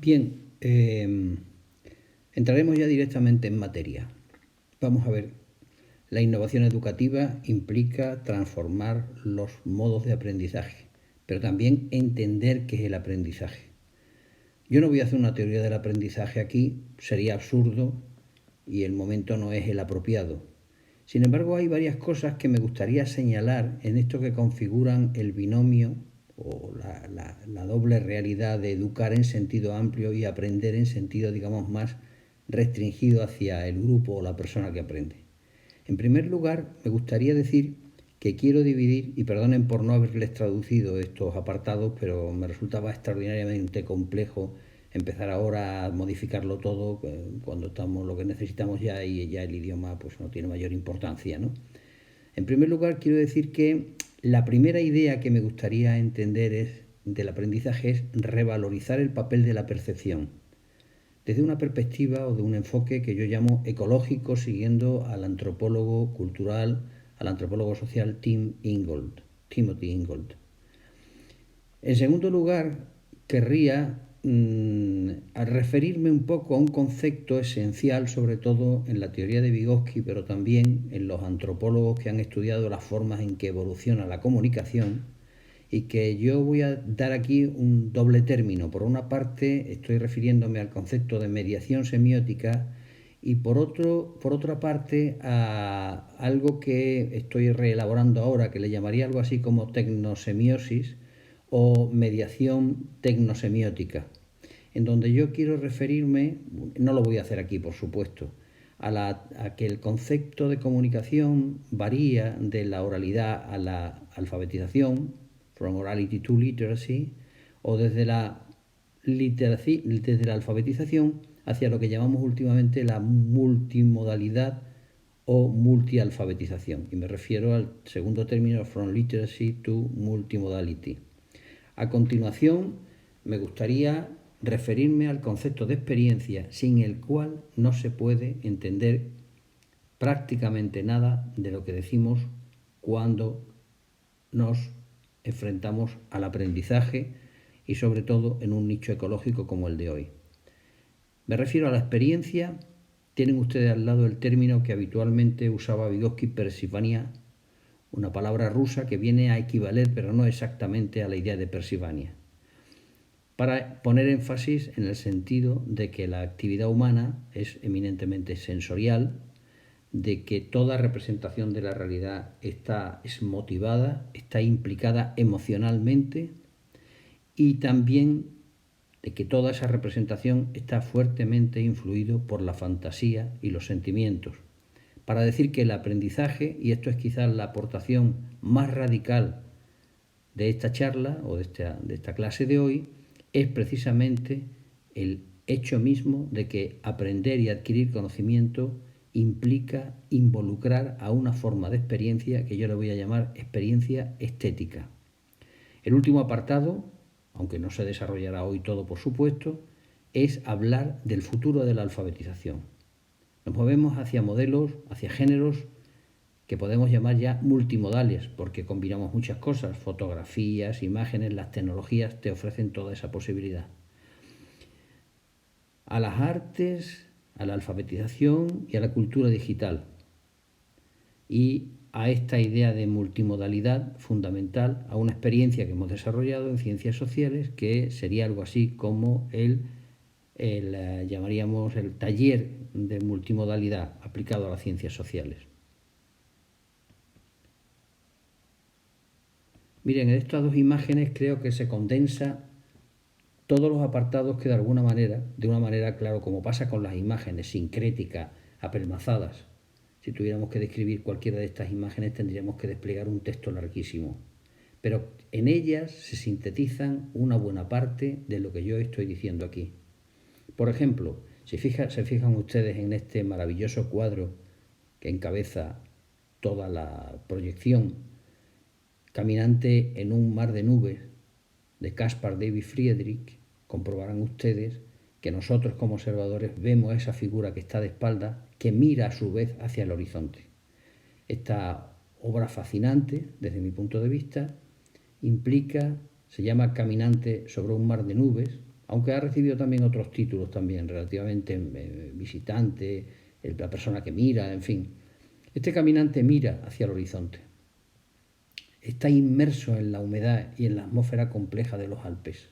Bien, entraremos ya directamente en materia. Vamos a ver, la innovación educativa implica transformar los modos de aprendizaje, pero también entender qué es el aprendizaje. Yo no voy a hacer una teoría del aprendizaje aquí, sería absurdo y el momento no es el apropiado. Sin embargo, hay varias cosas que me gustaría señalar en esto que configuran el binomio o la doble realidad de educar en sentido amplio y aprender en sentido, digamos, más restringido hacia el grupo o la persona que aprende. En primer lugar, me gustaría decir que quiero dividir, y perdonen por no haberles traducido estos apartados, pero me resultaba extraordinariamente complejo empezar ahora a modificarlo todo cuando estamos lo que necesitamos ya y ya el idioma pues no tiene mayor importancia, ¿no? En primer lugar, quiero decir que la primera idea que me gustaría entender del aprendizaje es revalorizar el papel de la percepción desde una perspectiva o de un enfoque que yo llamo ecológico, siguiendo al antropólogo cultural, al antropólogo social Timothy Ingold. En segundo lugar, querría referirme un poco a un concepto esencial, sobre todo en la teoría de Vygotsky, pero también en los antropólogos que han estudiado las formas en que evoluciona la comunicación, y que yo voy a dar aquí un doble término. Por una parte, estoy refiriéndome al concepto de mediación semiótica y por otra parte a algo que estoy reelaborando ahora, que le llamaría algo así como tecnosemiosis o mediación tecnosemiótica, en donde yo quiero referirme, no lo voy a hacer aquí por supuesto, a que el concepto de comunicación varía de la oralidad a la alfabetización, from orality to literacy, o desde la alfabetización hacia lo que llamamos últimamente la multimodalidad o multialfabetización. Y me refiero al segundo término, from literacy to multimodality. A continuación, me gustaría referirme al concepto de experiencia, sin el cual no se puede entender prácticamente nada de lo que decimos cuando nos enfrentamos al aprendizaje y sobre todo en un nicho ecológico como el de hoy. Me refiero a la experiencia. Tienen ustedes al lado el término que habitualmente usaba Vygotsky, Persivania, una palabra rusa que viene a equivaler, pero no exactamente, a la idea de Persivania, para poner énfasis en el sentido de que la actividad humana es eminentemente sensorial, de que toda representación de la realidad es motivada, está implicada emocionalmente, y también de que toda esa representación está fuertemente influido por la fantasía y los sentimientos. Para decir que el aprendizaje, y esto es quizás la aportación más radical de esta charla o de esta clase de hoy, es precisamente el hecho mismo de que aprender y adquirir conocimiento implica involucrar a una forma de experiencia que yo le voy a llamar experiencia estética. El último apartado, aunque no se desarrollará hoy todo por supuesto, es hablar del futuro de la alfabetización. Nos movemos hacia modelos, hacia géneros que podemos llamar ya multimodales, porque combinamos muchas cosas, fotografías, imágenes, las tecnologías te ofrecen toda esa posibilidad. A las artes, a la alfabetización y a la cultura digital. Y a esta idea de multimodalidad fundamental, a una experiencia que hemos desarrollado en ciencias sociales, que sería algo así como llamaríamos el taller de multimodalidad aplicado a las ciencias sociales. Miren, en estas dos imágenes creo que se condensa todos los apartados que de una manera, claro, como pasa con las imágenes sincréticas, apelmazadas. Si tuviéramos que describir cualquiera de estas imágenes tendríamos que desplegar un texto larguísimo. Pero en ellas se sintetizan una buena parte de lo que yo estoy diciendo aquí. Por ejemplo, se fijan ustedes en este maravilloso cuadro que encabeza toda la proyección, Caminante en un mar de nubes, de Caspar David Friedrich, comprobarán ustedes que nosotros como observadores vemos esa figura que está de espaldas, que mira a su vez hacia el horizonte. Esta obra fascinante, desde mi punto de vista, se llama Caminante sobre un mar de nubes, aunque ha recibido también otros títulos también, relativamente visitante, la persona que mira, en fin. Este caminante mira hacia el horizonte. Está inmerso en la humedad y en la atmósfera compleja de los Alpes.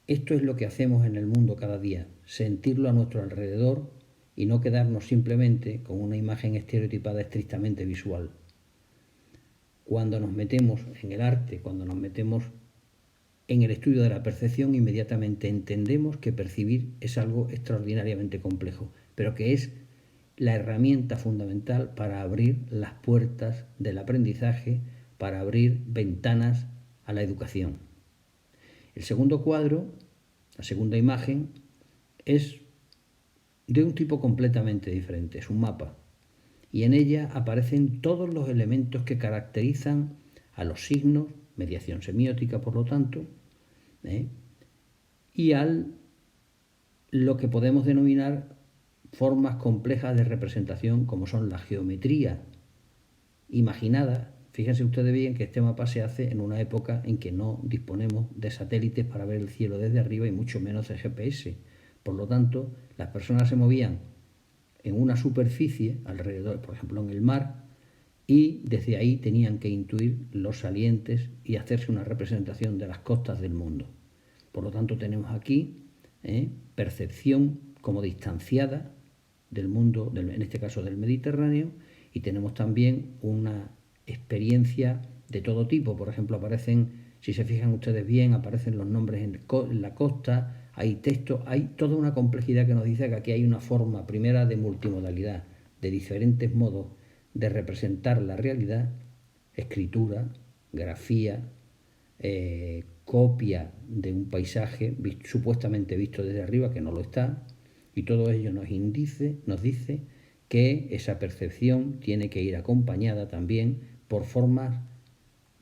Esto es lo que hacemos en el mundo cada día, sentirlo a nuestro alrededor y no quedarnos simplemente con una imagen estereotipada estrictamente visual. Cuando nos metemos en el arte, cuando nos metemos en el estudio de la percepción, inmediatamente entendemos que percibir es algo extraordinariamente complejo, pero que es la herramienta fundamental para abrir las puertas del aprendizaje, para abrir ventanas a la educación. El segundo cuadro, la segunda imagen, es de un tipo completamente diferente, es un mapa, y en ella aparecen todos los elementos que caracterizan a los signos, mediación semiótica por lo tanto, y al lo que podemos denominar formas complejas de representación como son la geometría imaginada. Fíjense ustedes bien que este mapa se hace en una época en que no disponemos de satélites para ver el cielo desde arriba y mucho menos de GPS. Por lo tanto, las personas se movían en una superficie alrededor, por ejemplo en el mar, y desde ahí tenían que intuir los salientes y hacerse una representación de las costas del mundo. Por lo tanto, tenemos aquí percepción como distanciada del mundo, en este caso del Mediterráneo, y tenemos también una experiencia de todo tipo. Por ejemplo, aparecen, si se fijan ustedes bien, aparecen los nombres en la costa, hay texto, hay toda una complejidad que nos dice que aquí hay una forma primera de multimodalidad, de diferentes modos de representar la realidad, escritura, grafía, copia de un paisaje supuestamente visto desde arriba, que no lo está, y todo ello nos dice que esa percepción tiene que ir acompañada también por formas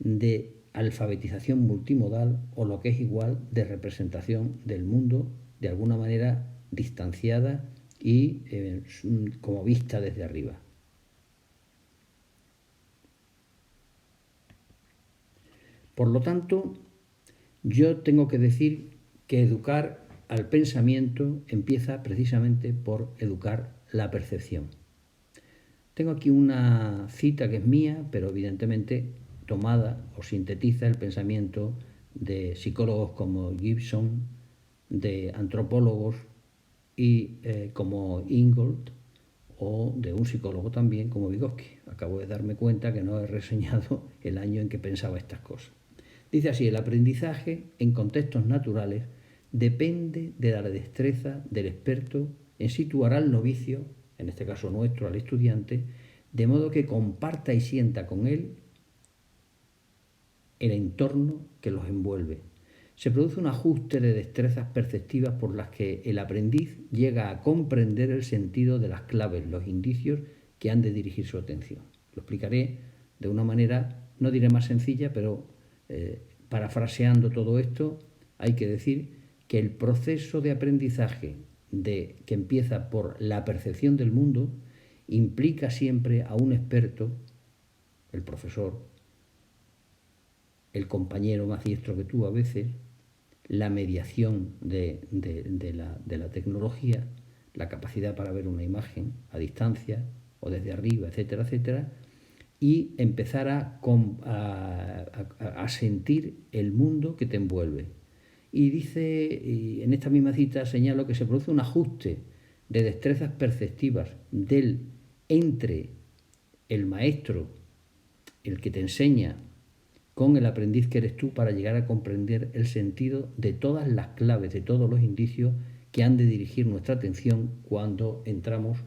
de alfabetización multimodal o lo que es igual de representación del mundo de alguna manera distanciada y como vista desde arriba. Por lo tanto, yo tengo que decir que educar al pensamiento empieza precisamente por educar la percepción. Tengo aquí una cita que es mía, pero evidentemente tomada o sintetiza el pensamiento de psicólogos como Gibson, de antropólogos y como Ingold, o de un psicólogo también como Vygotsky. Acabo de darme cuenta que no he reseñado el año en que pensaba estas cosas. Dice así: el aprendizaje en contextos naturales depende de la destreza del experto en situar al novicio, en este caso nuestro, al estudiante, de modo que comparta y sienta con él el entorno que los envuelve. Se produce un ajuste de destrezas perceptivas por las que el aprendiz llega a comprender el sentido de las claves, los indicios que han de dirigir su atención. Lo explicaré de una manera, no diré más sencilla, pero parafraseando todo esto, hay que decir que el proceso de aprendizaje que empieza por la percepción del mundo implica siempre a un experto, el profesor, el compañero más diestro que tú a veces, la mediación de la tecnología, la capacidad para ver una imagen a distancia o desde arriba, etcétera, etcétera, y empezar a sentir el mundo que te envuelve. Y dice, y en esta misma cita señalo que se produce un ajuste de destrezas perceptivas entre el maestro, el que te enseña, con el aprendiz que eres tú, para llegar a comprender el sentido de todas las claves, de todos los indicios que han de dirigir nuestra atención cuando entramos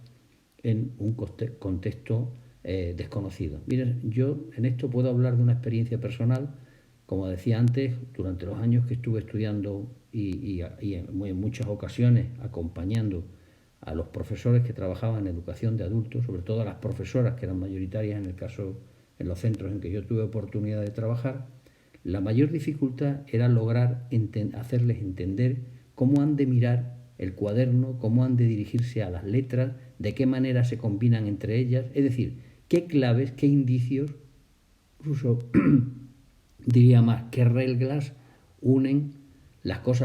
en un contexto desconocido. Miren, yo en esto puedo hablar de una experiencia personal. Como decía antes, durante los años que estuve estudiando y en muchas ocasiones acompañando a los profesores que trabajaban en educación de adultos, sobre todo a las profesoras que eran mayoritarias en el caso en los centros en que yo tuve oportunidad de trabajar, la mayor dificultad era lograr hacerles entender cómo han de mirar el cuaderno, cómo han de dirigirse a las letras, de qué manera se combinan entre ellas, es decir, qué claves, qué indicios, incluso diría más, qué reglas unen las cosas